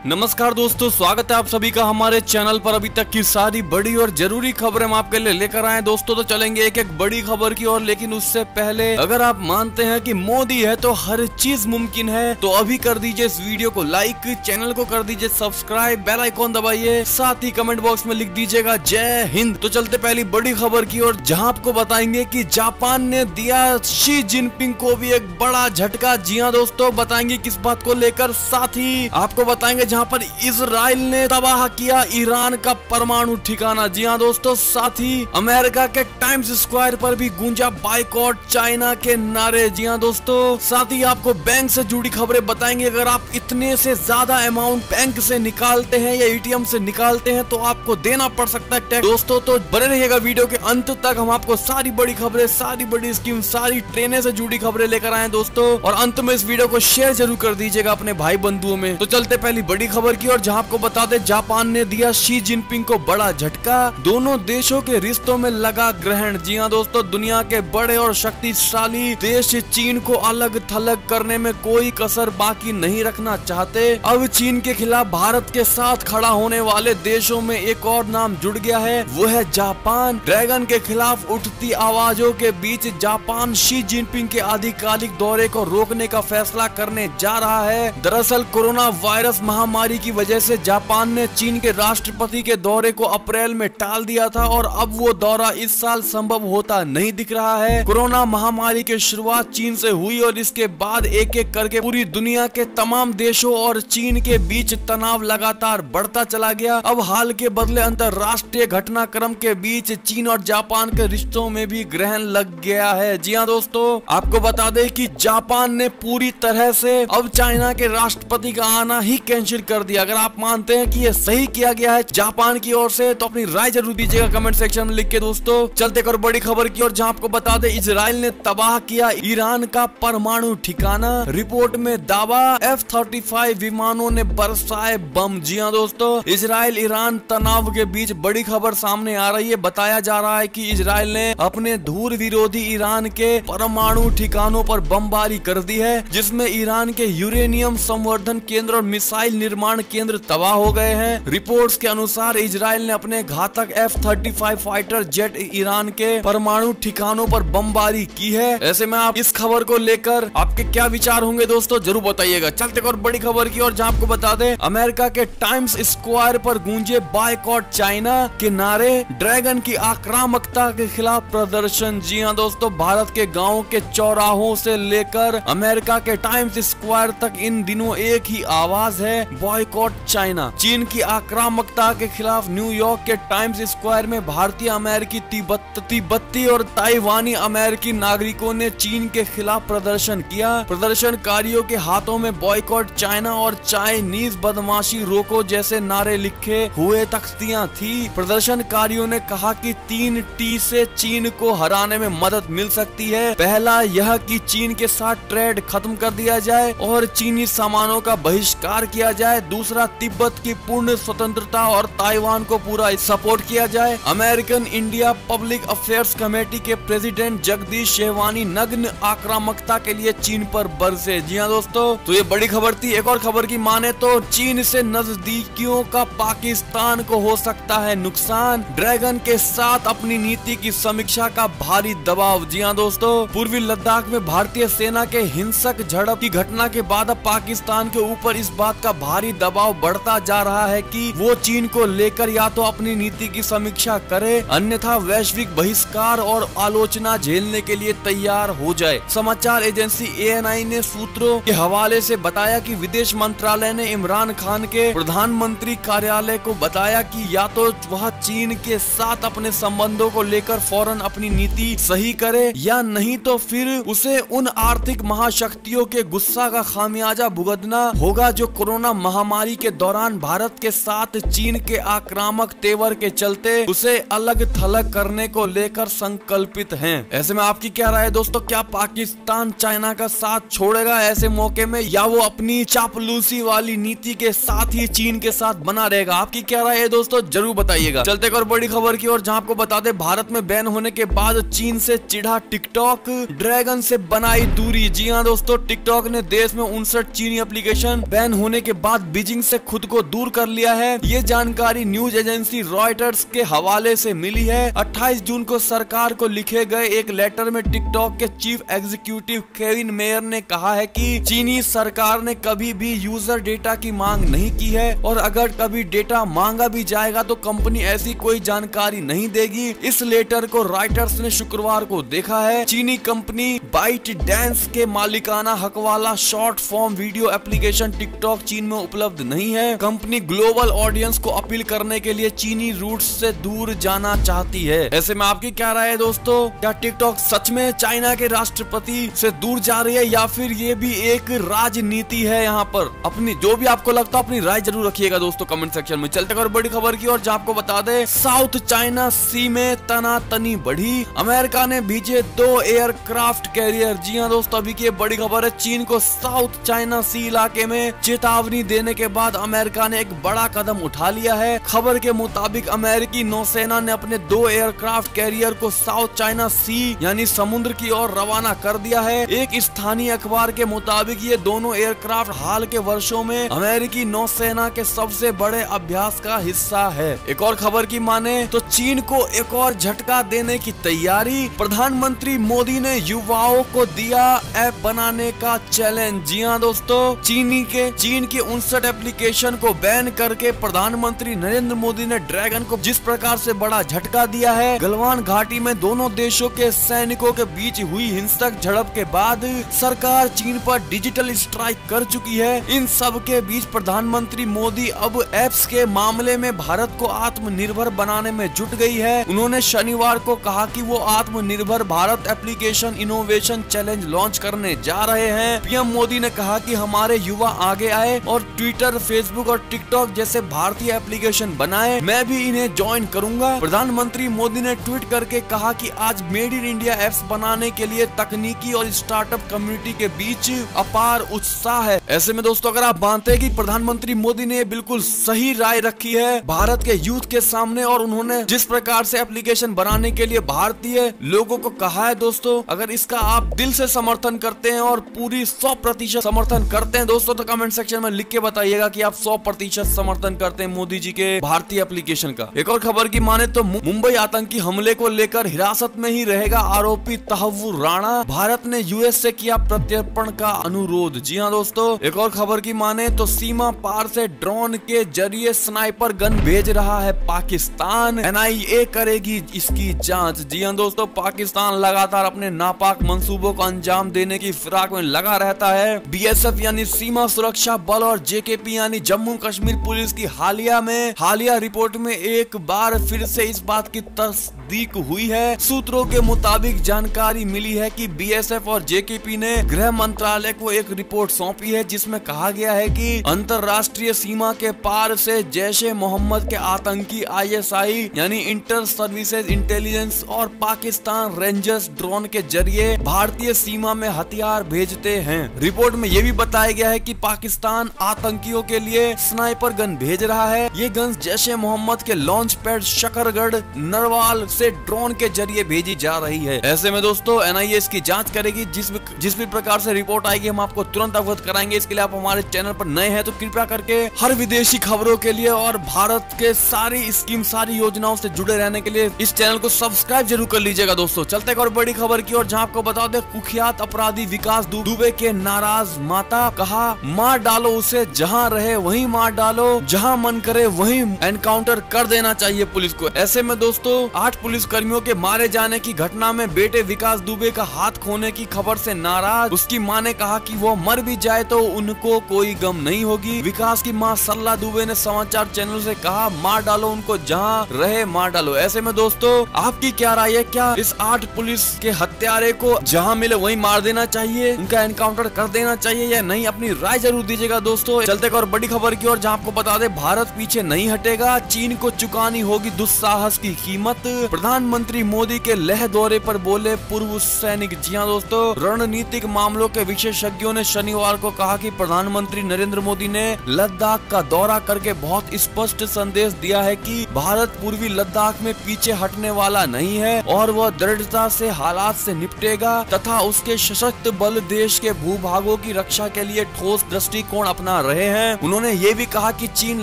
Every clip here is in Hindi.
नमस्कार दोस्तों, स्वागत है आप सभी का हमारे चैनल पर। अभी तक की सारी बड़ी और जरूरी खबरें हम आपके लिए लेकर आए दोस्तों। तो चलेंगे एक एक बड़ी खबर की ओर, लेकिन उससे पहले अगर आप मानते हैं कि मोदी है तो हर चीज मुमकिन है, तो अभी कर दीजिए इस वीडियो को लाइक, चैनल को कर दीजिए सब्सक्राइब, बेल आइकॉन दबाइए, साथ ही कमेंट बॉक्स में लिख दीजिएगा जय हिंद। तो चलते पहली बड़ी खबर की ओर, जहां आपको बताएंगे कि जापान ने दिया शी जिनपिंग को भी एक बड़ा झटका। जी हाँ दोस्तों, बताएंगे किस बात को लेकर। साथ ही आपको बताएंगे जहां पर इजराइल ने तबाह किया ईरान का परमाणु ठिकाना। जी हाँ दोस्तों, साथ ही अमेरिका के टाइम्स स्क्वायर पर भी गूंजा बाइकॉट चाइना के नारे। जी हाँ दोस्तों, साथ ही आपको बैंक से जुड़ी खबरें बताएंगे। अगर आप इतने से ज्यादा अमाउंट बैंक से निकालते हैं या एटीएम से निकालते हैं तो आपको देना पड़ सकता है टैक्स। दोस्तों तो बने रहिएगा वीडियो के अंत तक, हम आपको सारी बड़ी खबरें, सारी बड़ी स्कीम, सारी ट्रेनें से जुड़ी खबरें लेकर आए दोस्तों। और अंत में इस वीडियो को शेयर जरूर कर दीजिएगा अपने भाई बंधुओं में। तो चलते पहली बड़ी खबर की और, जहां आपको बता दें जापान ने दिया शी जिनपिंग को बड़ा झटका, दोनों देशों के रिश्तों में लगा ग्रहण। जी हां दोस्तों, दुनिया के बड़े और शक्तिशाली देश चीन को अलग थलग करने में कोई कसर बाकी नहीं रखना चाहते। अब चीन के खिलाफ भारत के साथ खड़ा होने वाले देशों में एक और नाम जुड़ गया है, वो है जापान। ड्रैगन के खिलाफ उठती आवाजों के बीच जापान शी जिनपिंग के आधिकारिक दौरे को रोकने का फैसला करने जा रहा है। दरअसल कोरोना वायरस महामारी की वजह से जापान ने चीन के राष्ट्रपति के दौरे को अप्रैल में टाल दिया था और अब वो दौरा इस साल संभव होता नहीं दिख रहा है। कोरोना महामारी की शुरुआत चीन से हुई और इसके बाद एक एक करके पूरी दुनिया के तमाम देशों और चीन के बीच तनाव लगातार बढ़ता चला गया। अब हाल के बदले अंतरराष्ट्रीय घटनाक्रम के बीच चीन और जापान के रिश्तों में भी ग्रहण लग गया है। जी हाँ दोस्तों, आपको बता दें कि जापान ने पूरी तरह से अब चाइना के राष्ट्रपति का आना ही कैंसिल कर दिया। अगर आप मानते हैं कि ये सही किया गया है जापान की ओर से तो अपनी राय जरूर दीजिएगा कमेंट सेक्शन में लिख के दोस्तों। चलते कर बड़ी खबर की ओर, जहां आपको बता दें इजराइल ने तबाह किया ईरान का परमाणु ठिकाना। रिपोर्ट में दावा, F-35 विमानों ने बरसाए बम। जी हाँ दोस्तों, इजराइल ईरान तनाव के बीच बड़ी खबर सामने आ रही है। बताया जा रहा है कि इजराइल ने अपने धूर विरोधी ईरान के परमाणु ठिकानों पर बमबारी कर दी है, जिसमें ईरान के यूरेनियम संवर्धन केंद्र और मिसाइल निर्माण केंद्र तबाह हो गए हैं। रिपोर्ट्स के अनुसार इजराइल ने अपने घातक F-35 फाइटर जेट ईरान के परमाणु ठिकानों पर बमबारी की है। ऐसे में आप इस खबर को लेकर आपके क्या विचार होंगे दोस्तों, जरूर बताइएगा। चलते और बड़ी खबर की और, जहां आपको बता दें अमेरिका के टाइम्स स्क्वायर पर गूंजे बाइकॉट चाइना के नारे, ड्रैगन की आक्रामकता के खिलाफ प्रदर्शन। जी हाँ दोस्तों, भारत के गाँव के चौराहों से लेकर अमेरिका के टाइम्स स्क्वायर तक इन दिनों एक ही आवाज है, बॉयकॉट चाइना। चीन की आक्रामकता के खिलाफ न्यूयॉर्क के टाइम्स स्क्वायर में भारतीय अमेरिकी, तिब्बती और ताइवानी अमेरिकी नागरिकों ने चीन के खिलाफ प्रदर्शन किया। प्रदर्शनकारियों के हाथों में बॉयकॉट चाइना और चाइनीज बदमाशी रोको जैसे नारे लिखे हुए तख्तियां थी। प्रदर्शनकारियों ने कहा कि 3 T से चीन को हराने में मदद मिल सकती है। पहला यह कि चीन के साथ ट्रेड खत्म कर दिया जाए और चीनी सामानों का बहिष्कार किया जाए। दूसरा, तिब्बत की पूर्ण स्वतंत्रता और ताइवान को पूरा सपोर्ट किया जाए। American India public affairs committee के प्रेसिडेंट जगदीश शेहवानी नग्न आक्रामकता के लिए चीन पर बरसे। जी हाँ दोस्तों, तो ये बड़ी खबर थी। एक और खबर की माने तो चीन से नजदीकियों का पाकिस्तान को हो सकता है नुकसान, ड्रैगन के साथ अपनी नीति की समीक्षा का भारी दबाव। जी हाँ दोस्तों, पूर्वी लद्दाख में भारतीय सेना के हिंसक झड़प की घटना के बाद अब पाकिस्तान के ऊपर इस बात का भारी दबाव बढ़ता जा रहा है कि वो चीन को लेकर या तो अपनी नीति की समीक्षा करे, अन्यथा वैश्विक बहिष्कार और आलोचना झेलने के लिए तैयार हो जाए। समाचार एजेंसी ANI ने सूत्रों के हवाले से बताया कि विदेश मंत्रालय ने इमरान खान के प्रधानमंत्री कार्यालय को बताया कि या तो वह चीन के साथ अपने संबंधों को लेकर फौरन अपनी नीति सही करे या नहीं तो फिर उसे उन आर्थिक महाशक्तियों के गुस्सा का खामियाजा भुगतना होगा जो कोरोना महामारी के दौरान भारत के साथ चीन के आक्रामक तेवर के चलते उसे अलग थलग करने को लेकर संकल्पित हैं। ऐसे में आपकी क्या राय है दोस्तों, क्या पाकिस्तान चाइना का साथ छोड़ेगा ऐसे मौके में, या वो अपनी चापलूसी वाली नीति के साथ ही चीन के साथ बना रहेगा? आपकी क्या राय है दोस्तों, जरूर बताइएगा। चलते और बड़ी खबर की ओर, जहां आपको बता दें भारत में बैन होने के बाद चीन से चिढ़ा टिकटॉक, ड्रैगन से बनाई दूरी। जी हाँ दोस्तों, टिकटॉक ने देश में 59 चीनी एप्लीकेशन बैन होने के बाद बाद बीजिंग से खुद को दूर कर लिया है। ये जानकारी न्यूज एजेंसी रॉयटर्स के हवाले से मिली है। 28 जून को सरकार को लिखे गए एक लेटर में टिकटॉक के चीफ एग्जीक्यूटिव केविन मेयर ने कहा है कि चीनी सरकार ने कभी भी यूजर डेटा की मांग नहीं की है और अगर कभी डेटा मांगा भी जाएगा तो कंपनी ऐसी कोई जानकारी नहीं देगी। इस लेटर को रॉयटर्स ने शुक्रवार को देखा है। चीनी कंपनी बाइट डांस के मालिकाना हक वाला short form video application TikTok चीन में उपलब्ध नहीं है। कंपनी ग्लोबल ऑडियंस को अपील करने के लिए चीनी रूट्स से दूर जाना चाहती है। ऐसे में आपकी क्या राय है दोस्तों? क्या टिकटॉक सच में चाइना के राष्ट्रपति से दूर जा रही है या फिर ये भी एक राजनीति है? यहाँ पर अपनी जो भी आपको लगता है अपनी राय जरूर रखिएगा दोस्तों कमेंट सेक्शन में। चलते और बड़ी खबर की और जो आपको बता दे, साउथ चाइना सी में तनातनी बढ़ी। अमेरिका ने भेजे 2 एयरक्राफ्ट कैरियर। जी हाँ दोस्तों, अभी की बड़ी खबर है। चीन को साउथ चाइना सी इलाके में चेतावनी देने के बाद अमेरिका ने एक बड़ा कदम उठा लिया है। खबर के मुताबिक अमेरिकी नौसेना ने अपने 2 एयरक्राफ्ट कैरियर को साउथ चाइना सी यानी समुद्र की ओर रवाना कर दिया है। एक स्थानीय अखबार के मुताबिक ये दोनों एयरक्राफ्ट हाल के वर्षों में अमेरिकी नौसेना के सबसे बड़े अभ्यास का हिस्सा है। एक और खबर की माने तो चीन को एक और झटका देने की तैयारी। प्रधानमंत्री मोदी ने युवाओं को दिया ऐप बनाने का चैलेंज। जी हाँ दोस्तों, चीन के 59 एप्लीकेशन को बैन करके प्रधानमंत्री नरेंद्र मोदी ने ड्रैगन को जिस प्रकार से बड़ा झटका दिया है। गलवान घाटी में दोनों देशों के सैनिकों के बीच हुई हिंसक झड़प के बाद सरकार चीन पर डिजिटल स्ट्राइक कर चुकी है। इन सब के बीच प्रधानमंत्री मोदी अब एप्स के मामले में भारत को आत्मनिर्भर बनाने में जुट गई है। उन्होंने शनिवार को कहा कि वो आत्मनिर्भर Bharat application innovation challenge launch करने जा रहे हैं। पीएम मोदी ने कहा कि हमारे युवा आगे आए और ट्विटर, फेसबुक और टिकटॉक जैसे भारतीय एप्लीकेशन बनाए। मैं भी इन्हें ज्वाइन करूंगा। प्रधानमंत्री मोदी ने ट्वीट करके कहा कि आज मेड इन इंडिया एप्स बनाने के लिए तकनीकी और स्टार्टअप कम्युनिटी के बीच अपार उत्साह है। ऐसे में दोस्तों, अगर आप मानते हैं कि प्रधानमंत्री मोदी ने बिल्कुल सही राय रखी है भारत के यूथ के सामने और उन्होंने जिस प्रकार से एप्लीकेशन बनाने के लिए भारतीय लोगों को कहा है दोस्तों, अगर इसका आप दिल से समर्थन करते हैं और पूरी 100% समर्थन करते हैं दोस्तों, तो कमेंट सेक्शन में लिख के बताइएगा कि आप 100% समर्थन करते हैं मोदी जी के भारतीय एप्लीकेशन का। एक और खबर की माने तो मुंबई आतंकी हमले को लेकर हिरासत में ही रहेगा आरोपी तहव्वुर राणा। भारत ने यूएस से किया प्रत्यर्पण का अनुरोध। जी हाँ दोस्तों, एक और खबर की माने तो सीमा पार से ड्रोन के जरिए स्नाइपर गन भेज रहा है पाकिस्तान। एनआईए करेगी इसकी जांच। जी हाँ दोस्तों, पाकिस्तान लगातार अपने नापाक मंसूबों को अंजाम देने की फिराक में लगा रहता है। बीएसएफ यानी सीमा सुरक्षा बल और जेकेपी यानी जम्मू कश्मीर पुलिस की हालिया रिपोर्ट में एक बार फिर से इस बात की तस्दीक हुई है। सूत्रों के मुताबिक जानकारी मिली है कि बीएसएफ और जेकेपी ने गृह मंत्रालय को एक रिपोर्ट सौंपी है जिसमें कहा गया है कि अंतरराष्ट्रीय सीमा के पार से जैश-ए मोहम्मद के आतंकी आईएसआई यानी इंटर सर्विसेज इंटेलिजेंस और पाकिस्तान रेंजर्स ड्रोन के जरिए भारतीय सीमा में हथियार भेजते हैं। रिपोर्ट में यह भी बताया गया है कि पाकिस्तान आतंकियों के लिए स्नाइपर गन भेज रहा है। ये गन जैश-ए मोहम्मद के लॉन्च पैड शकरगढ़ नरवाल से ड्रोन के जरिए भेजी जा रही है। ऐसे में दोस्तों, एनआईए इसकी जांच करेगी। जिस भी प्रकार से रिपोर्ट आएगी हम आपको तुरंत अवगत कराएंगे। इसके लिए आप हमारे चैनल पर नए हैं तो कृपया करके हर विदेशी खबरों के लिए और भारत के सारी स्कीम, सारी योजनाओं से जुड़े रहने के लिए इस चैनल को सब्सक्राइब जरूर कर लीजिएगा दोस्तों। चलते एक और बड़ी खबर की और जहां आपको बता दें, कुख्यात अपराधी विकास दुबे के नाराज माता, कहा मार डालो उसे, जहां रहे वहीं मार डालो, जहां मन करे वहीं एनकाउंटर कर देना चाहिए पुलिस को। ऐसे में दोस्तों, 8 पुलिस कर्मियों के मारे जाने की घटना में बेटे विकास दुबे का हाथ खोने की खबर से नाराज उसकी मां ने कहा कि वो मर भी जाए तो उनको कोई गम नहीं होगी। विकास की मां सरला दुबे ने समाचार चैनल से कहा मार डालो उनको, जहां रहे मार डालो। ऐसे में दोस्तों, आपकी क्या राय है? क्या इस 8 पुलिस के हत्यारे को जहां मिले वहीं मार देना चाहिए, उनका एनकाउंटर कर देना चाहिए या नहीं? अपनी राय जरूर दीजिएगा दोस्तों। चलते और बड़ी खबर की और जहां आपको बता दें, भारत पीछे नहीं हटेगा, चीन को चुकानी होगी दुस्साहस की कीमत। प्रधानमंत्री मोदी के लेह दौरे पर बोले पूर्व सैनिक। जी हाँ दोस्तों, रणनीतिक मामलों के विशेषज्ञों ने शनिवार को कहा कि प्रधानमंत्री नरेंद्र मोदी ने लद्दाख का दौरा करके बहुत स्पष्ट संदेश दिया है कि भारत पूर्वी लद्दाख में पीछे हटने वाला नहीं है और वह दृढ़ता से हालात से निपटेगा तथा उसके सशस्त्र बल देश के भूभागों की रक्षा के लिए ठोस दृष्टिकोण अपना रहे हैं। उन्होंने ये भी कहा कि चीन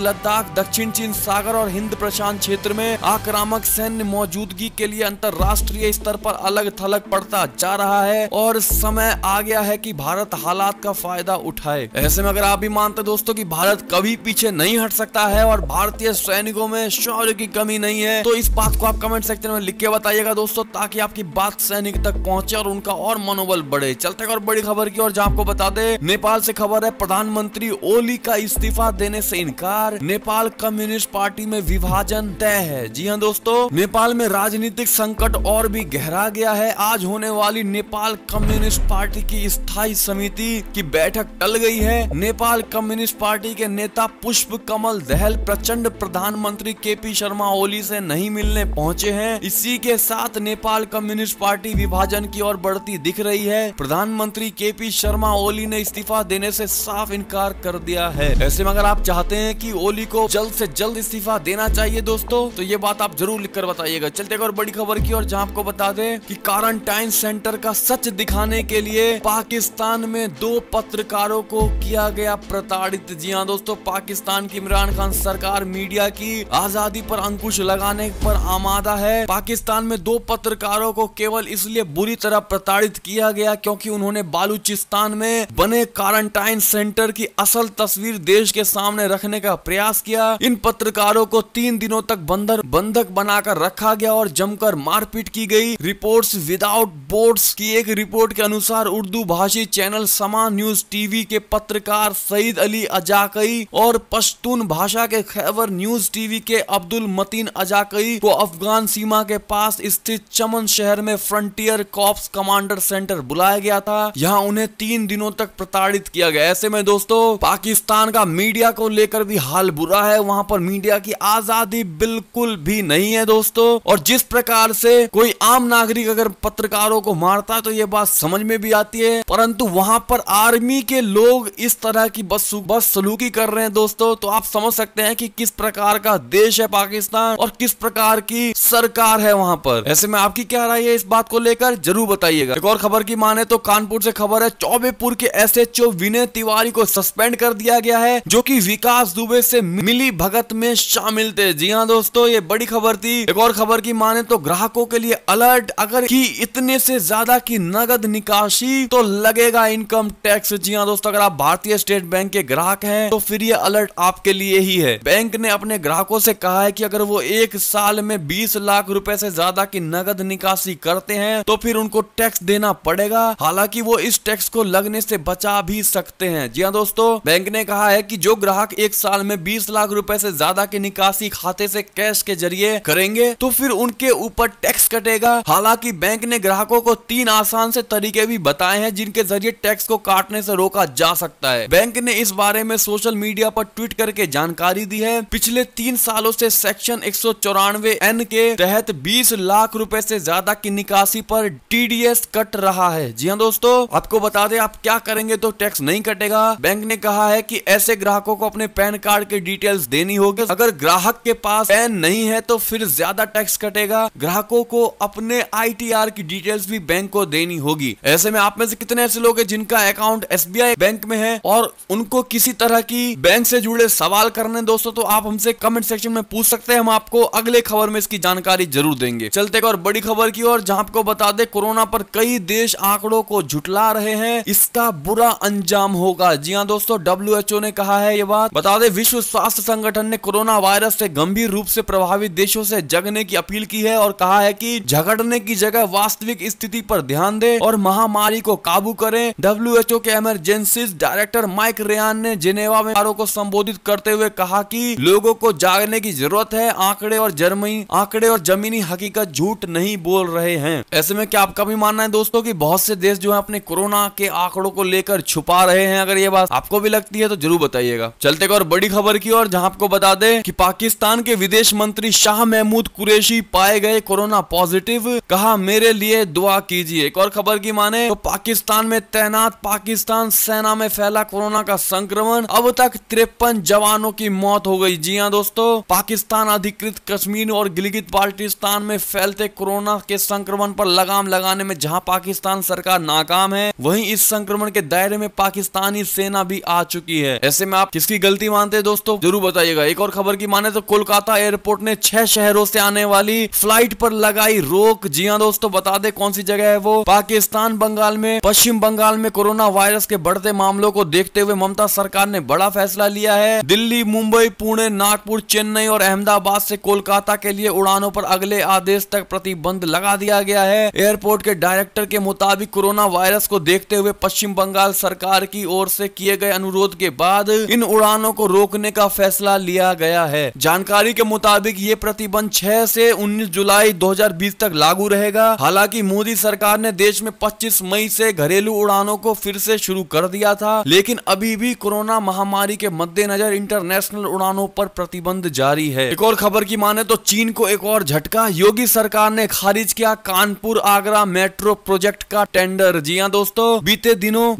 लद्दाख, दक्षिण चीन सागर और हिंद प्रशांत क्षेत्र में आक्रामक सैन्य मौजूदगी के लिए अंतर्राष्ट्रीय स्तर पर अलग थलग पड़ता जा रहा है और समय आ गया है कि भारत हालात का फायदा उठाए। ऐसे में अगर आप भी मानते दोस्तों कि भारत कभी पीछे नहीं हट सकता है और भारतीय सैनिकों में शौर्य की कमी नहीं है, तो इस बात को आप कमेंट सेक्शन में लिख के बताइएगा दोस्तों, ताकि आपकी बात सैनिक तक पहुंचे और उनका और मनोबल बढ़े। चलते हैं और बड़ी खबर की और जहां आपको बता दें, नेपाल से खबर है, प्रधानमंत्री ओली का इस्तीफा देने से इनकार, नेपाल कम्युनिस्ट पार्टी में विभाजन तय है। जी हाँ दोस्तों, नेपाल में राजनीतिक संकट और भी गहरा गया है। आज होने वाली नेपाल कम्युनिस्ट पार्टी की स्थायी समिति की बैठक टल गई है। नेपाल कम्युनिस्ट पार्टी के नेता पुष्प कमल दहल प्रचंड प्रधानमंत्री केपी शर्मा ओली से नहीं मिलने पहुंचे हैं। इसी के साथ नेपाल कम्युनिस्ट पार्टी विभाजन की ओर बढ़ती दिख रही है। प्रधानमंत्री केपी शर्मा ओली ने इस्तीफा देने से साफ इनकार कर दिया है। ऐसे में अगर आप चाहते हैं कि ओली को जल्द से जल्द इस्तीफा देना चाहिए दोस्तों, तो ये बात आप जरूर लिखकर बताइएगा। चलते हैं और बड़ी खबर की और जहां आपको बता दें कि क्वारंटाइन सेंटर का सच दिखाने के लिए पाकिस्तान में 2 पत्रकारों को किया गया प्रताड़ित। जी हाँ दोस्तों, पाकिस्तान की इमरान खान सरकार मीडिया की आजादी पर अंकुश लगाने पर आमादा है। पाकिस्तान में 2 पत्रकारों को केवल इसलिए बुरी तरह प्रताड़ित किया गया क्योंकि उन्होंने बालूचिस्तान में बने क्वारंटाइन सेंटर की असल तस्वीर देश के सामने रखने का प्रयास किया। इन पत्रकारों को 3 दिनों तक बंधक बनाकर रखा गया और जमकर मारपीट की गई। रिपोर्ट्स विदाउट बॉर्डर्स की एक रिपोर्ट के अनुसार उर्दू भाषी चैनल समा न्यूज टीवी के पत्रकार सईद अली अजाकई और पश्तून भाषा के खैबर न्यूज टीवी के अब्दुल मतीन अजाकई को अफगान सीमा के पास स्थित चमन शहर में फ्रंटियर कॉप्स कमांडर सेंटर बुलाया गया था। यहाँ उन्हें 3 दिनों तक प्रताड़ित किया गया। ऐसे में दोस्तों, पाकिस्तान का मीडिया को लेकर भी हाल बुरा है। वहाँ पर मीडिया की आजादी बिल्कुल भी नहीं है दोस्तों, और जिस प्रकार से कोई आम नागरिक अगर पत्रकारों को मारता है तो ये बात समझ में भी आती है, परंतु वहाँ पर आर्मी के लोग इस तरह की बदसलूकी कर रहे हैं दोस्तों, तो आप समझ सकते हैं कि किस प्रकार का देश है पाकिस्तान और किस प्रकार की सरकार है वहाँ पर। ऐसे में आपकी क्या राय है इस बात को लेकर, जरूर बताइएगा। एक और खबर की माने तो कानपुर से खबर है, चौबेपुर के एसएचओ विनय तिवारी को सस्पेंड कर दिया गया है, जो कि विकास दुबे से मिली भगत में शामिल थे। जी हाँ दोस्तों, ये बड़ी खबर थी। एक और खबर की माने तो ग्राहकों के लिए अलर्ट, अगर की इतने से ज्यादा की नगद निकासी तो लगेगा इनकम टैक्स। जी हाँ दोस्तों, अगर आप भारतीय स्टेट बैंक के ग्राहक हैं तो फिर ये अलर्ट आपके लिए ही है। बैंक ने अपने ग्राहकों से कहा है कि अगर वो एक साल में 20 लाख रुपए से ज्यादा की नगद निकासी करते हैं तो फिर उनको टैक्स देना पड़ेगा। हालांकि वो इस टैक्स को लगने से बचा भी सकते हैं। जी हाँ दोस्तों, बैंक ने कहा है कि जो ग्राहक एक साल में 20 लाख रुपए से ज्यादा की निकासी खाते से कैश के जरिए करेंगे तो फिर उनके ऊपर टैक्स कटेगा। हालांकि बैंक ने ग्राहकों को 3 आसान से तरीके भी बताए हैं जिनके जरिए टैक्स को काटने से रोका जा सकता है। बैंक ने इस बारे में सोशल मीडिया पर ट्वीट करके जानकारी दी है। पिछले 3 सालों से सेक्शन 194N के तहत 20 लाख रुपए से ज्यादा की निकासी पर टीडीएस कट रहा है। जी हाँ दोस्तों, आपको बता दें आप क्या करेंगे तो टैक्स नहीं कटेगा। बैंक ने कहा है कि ऐसे ग्राहकों को अपने पैन कार्ड की डिटेल्स देनी होगी। अगर ग्राहक के पास पैन नहीं है तो फिर ज्यादा टैक्स कटेगा। ग्राहकों को अपने ITR की डिटेल्स भी बैंक को देनी होगी। ऐसे में आप में से कितने ऐसे लोग हैं जिनका अकाउंट SBI बैंक में है और उनको किसी तरह की बैंक से जुड़े सवाल करने दोस्तों, तो आप हमसे कमेंट सेक्शन में पूछ सकते हैं। हम आपको अगले खबर में इसकी जानकारी जरूर देंगे। चलते और बड़ी खबर की ओर, जहां आपको बता दें कोरोना पर कई देश आंकड़ों को झुठला रहे हैं, इसका बुरा अंजाम होगा। जी हां दोस्तों, WHO ने कहा है ये बात। बता दें विश्व स्वास्थ्य संगठन ने कोरोना वायरस से गंभीर रूप से प्रभावित देशों से जगने की अपील की है और कहा है कि झगड़ने की जगह वास्तविक स्थिति पर ध्यान दें और महामारी को काबू करें। WHO के इमरजेंसी डायरेक्टर माइक रेयान ने जिनेवा में को संबोधित करते हुए कहा कि लोगों को जागने की जरूरत है। आंकड़े और जमीनी हकीकत झूठ नहीं बोल रहे हैं। ऐसे में क्या आपका भी मानना है दोस्तों कि बहुत से देश जो है अपने कोरोना के आंकड़ों को लेकर छुपा रहे हैं? अगर ये बात आपको भी लगती है तो जरूर बताइएगा। चलते और बड़ी खबर की ओर, जहां आपको बता दें कि पाकिस्तान के विदेश मंत्री शाह महमूद कुरैशी पाए गए कोरोना पॉजिटिव, कहा मेरे लिए दुआ कीजिए। एक और खबर की माने तो पाकिस्तान में तैनात पाकिस्तान सेना में फैला कोरोना का संक्रमण, अब तक 53 जवानों की मौत हो गई। जी हां दोस्तों, पाकिस्तान अधिकृत कश्मीर और गिलगित बाल्टिस्तान में फैलते कोरोना के संक्रमण पर लगाम लगाने में जहां पाकिस्तान सरकार नाकाम है, वहीं इस संक्रमण के दायरे में पाकिस्तानी सेना भी आ चुकी है। ऐसे में आप किसकी गलती मानते हैं दोस्तों, जरूर बताइएगा। एक और खबर की माने तो कोलकाता एयरपोर्ट ने 6 शहरों से आने वाली फ्लाइट पर लगाई रोक। जी हां दोस्तों, बता दें कौन सी जगह है वो, पाकिस्तान बंगाल में। पश्चिम बंगाल में कोरोना वायरस के बढ़ते मामलों को देखते हुए ममता सरकार ने बड़ा फैसला लिया है। दिल्ली, मुंबई, पुणे, नागपुर, चेन्नई और अहमदाबाद से कोलकाता के लिए उड़ानों पर अगले आदेश तक प्रतिबंध लगा दिया गया है। एयरपोर्ट के डायरेक्टर के मुताबिक कोरोना वायरस को देखते हुए पश्चिम बंगाल सरकार की ओर से किए गए अनुरोध के बाद इन उड़ानों को रोकने का फैसला लिया गया है। जानकारी के मुताबिक ये प्रतिबंध 6 से 19 जुलाई 2020 तक लागू रहेगा। हालांकि मोदी सरकार ने देश में 25 मई से घरेलू उड़ानों को फिर से शुरू कर दिया था, लेकिन अभी भी कोरोना महामारी के मद्देनजर इंटरनेशनल उड़ानों पर प्रतिबंध जारी है। एक और खबर की माने तो चीन को एक और झटका, योगी सरकार ने खारिज किया कानपुर आगरा मेट्रो प्रोजेक्ट का टेंडर। जी हां दोस्तों, बीते दिनों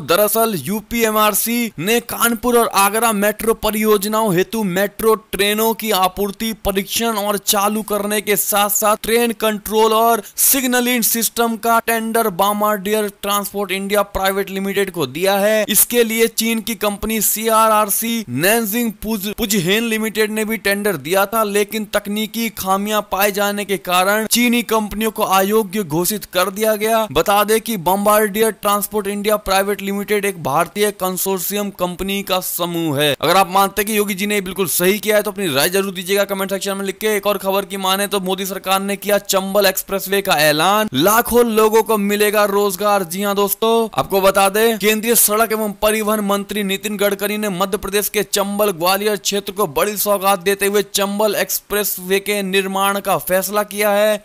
दरअसल यूपीएमआरसी ने कानपुर और आगरा मेट्रो परियोजनाओं हेतु मेट्रो ट्रेनों की आपूर्ति, परीक्षण और चालू करने के साथ साथ ट्रेन कंट्रोल और सिग्नलिंग सिस्टम का tender Bombardier transport India private limited को दिया है। इसके लिए चीन की कंपनी CRRC नैनजिंग पुजहेन लिमिटेड ने भी टेंडर दिया था, लेकिन तकनीकी खामियां पाए जाने के कारण चीनी कंपनियों को अयोग्य घोषित कर दिया गया। बता दें कि Bombardier transport India private limited एक भारतीय कंसोर्शियम कंपनी का समूह है। अगर आप मानते हैं कि योगी जी ने बिल्कुल सही किया है तो अपनी राय जरूर दीजिएगा कमेंट सेक्शन में लिख के। एक और खबर की माने तो मोदी सरकार ने किया चंबल एक्सप्रेसवे का ऐलान, लाखों लोगों को मिलेगा रोजगार। जी हां दोस्तों, आपको बता दें केंद्रीय सड़क एवं परिवहन मंत्री नितिन गडकरी ने मध्य प्रदेश के चंबल ग्वालियर क्षेत्र को बड़ी सौगात देते हुए चंबल एक्सप्रेसवे के निर्माण का फैसला किया है।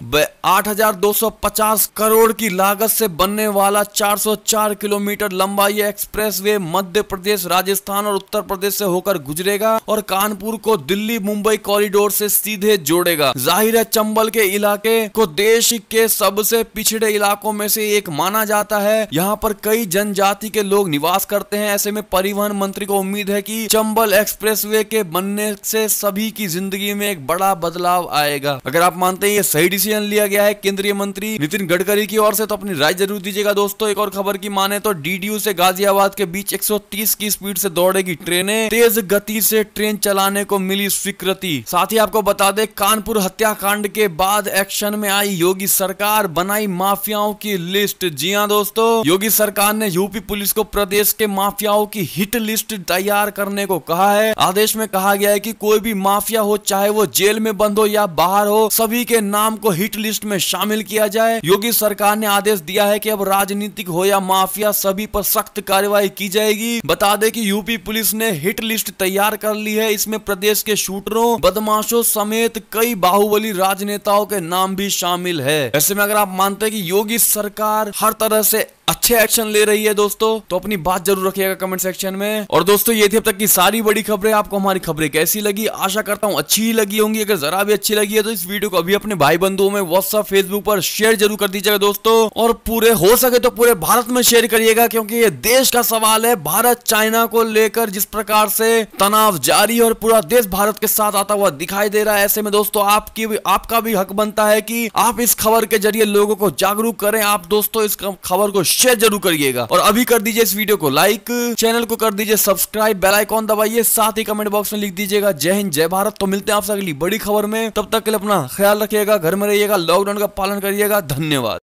8,250 करोड़ की लागत से बनने वाला 404 किलोमीटर लंबा यह एक्सप्रेसवे मध्य प्रदेश, राजस्थान और उत्तर प्रदेश से होकर गुजरेगा और कानपुर को दिल्ली मुंबई कॉरिडोर से सीधे जोड़ेगा। जाहिर है चंबल के इलाके को देश के सबसे पिछड़े इलाकों में से एक माना जाता है। यहाँ पर कई जनजाति के लोग निवास करते हैं। ऐसे में परिवहन मंत्री को उम्मीद है कि चंबल एक्सप्रेसवे के बनने से सभी की जिंदगी में एक बड़ा बदलाव आएगा। अगर आप मानते हैं ये सही डिसीजन लिया गया है केंद्रीय मंत्री नितिन गडकरी की ओर से तो अपनी राय जरूर दीजिएगा दोस्तों। एक और खबर की माने तो DDU से गाजियाबाद के बीच 130 की स्पीड से दौड़ेगी ट्रेनें, तेज गति से ट्रेन चलाने को मिली स्वीकृति। साथ ही आपको बता दें कानपुर हत्याकांड के बाद एक्शन में आई योगी सरकार, बनाई माफियाओं की लिस्ट। जी हां दोस्तों, योगी सरकार ने यूपी पुलिस को प्रदेश के माफियाओं की हिट लिस्ट तैयार करने को कहा है। आदेश में कहा गया है कि कोई भी माफिया हो, चाहे वो जेल में बंद हो या बाहर हो, सभी के नाम को हिट लिस्ट में शामिल किया जाए। योगी सरकार ने आदेश दिया है कि अब राजनीतिक हो या माफिया, सभी पर सख्त कार्रवाई की जाएगी। बता दें कि यूपी पुलिस ने हिट लिस्ट तैयार कर ली है। इसमें प्रदेश के शूटरों, बदमाशों समेत कई बाहुबली राजनेताओं के नाम भी शामिल है। ऐसे में अगर आप मानते हैं कि योगी सरकार हर तरह से अच्छे एक्शन ले रही है दोस्तों, तो अपनी बात जरूर रखिएगा कमेंट सेक्शन में। और दोस्तों ये थी अब तक की सारी बड़ी खबरें। आपको हमारी खबरें कैसी लगी, आशा करता हूँ अच्छी ही लगी होंगी। अगर जरा भी अच्छी लगी है तो इस वीडियो को अभी अपने भाई बंधुओं में व्हाट्सएप, फेसबुक पर शेयर जरूर कर दीजिएगा दोस्तों। और पूरे हो सके तो पूरे भारत में शेयर करिएगा, क्योंकि ये देश का सवाल है। भारत चाइना को लेकर जिस प्रकार से तनाव जारी है और पूरा देश भारत के साथ आता हुआ दिखाई दे रहा है, ऐसे में दोस्तों आपका भी हक बनता है कि आप इस खबर के जरिए लोगों को जागरूक करें। आप दोस्तों इस खबर को शेयर जरूर करिएगा और अभी कर दीजिए इस वीडियो को लाइक, चैनल को कर दीजिए सब्सक्राइब, बेल आइकॉन दबाइए, साथ ही कमेंट बॉक्स में लिख दीजिएगा जय हिंद जय भारत। तो मिलते हैं आपसे अगली बड़ी खबर में, तब तक के लिए अपना ख्याल रखिएगा, घर में रहिएगा, लॉकडाउन का पालन करिएगा। धन्यवाद।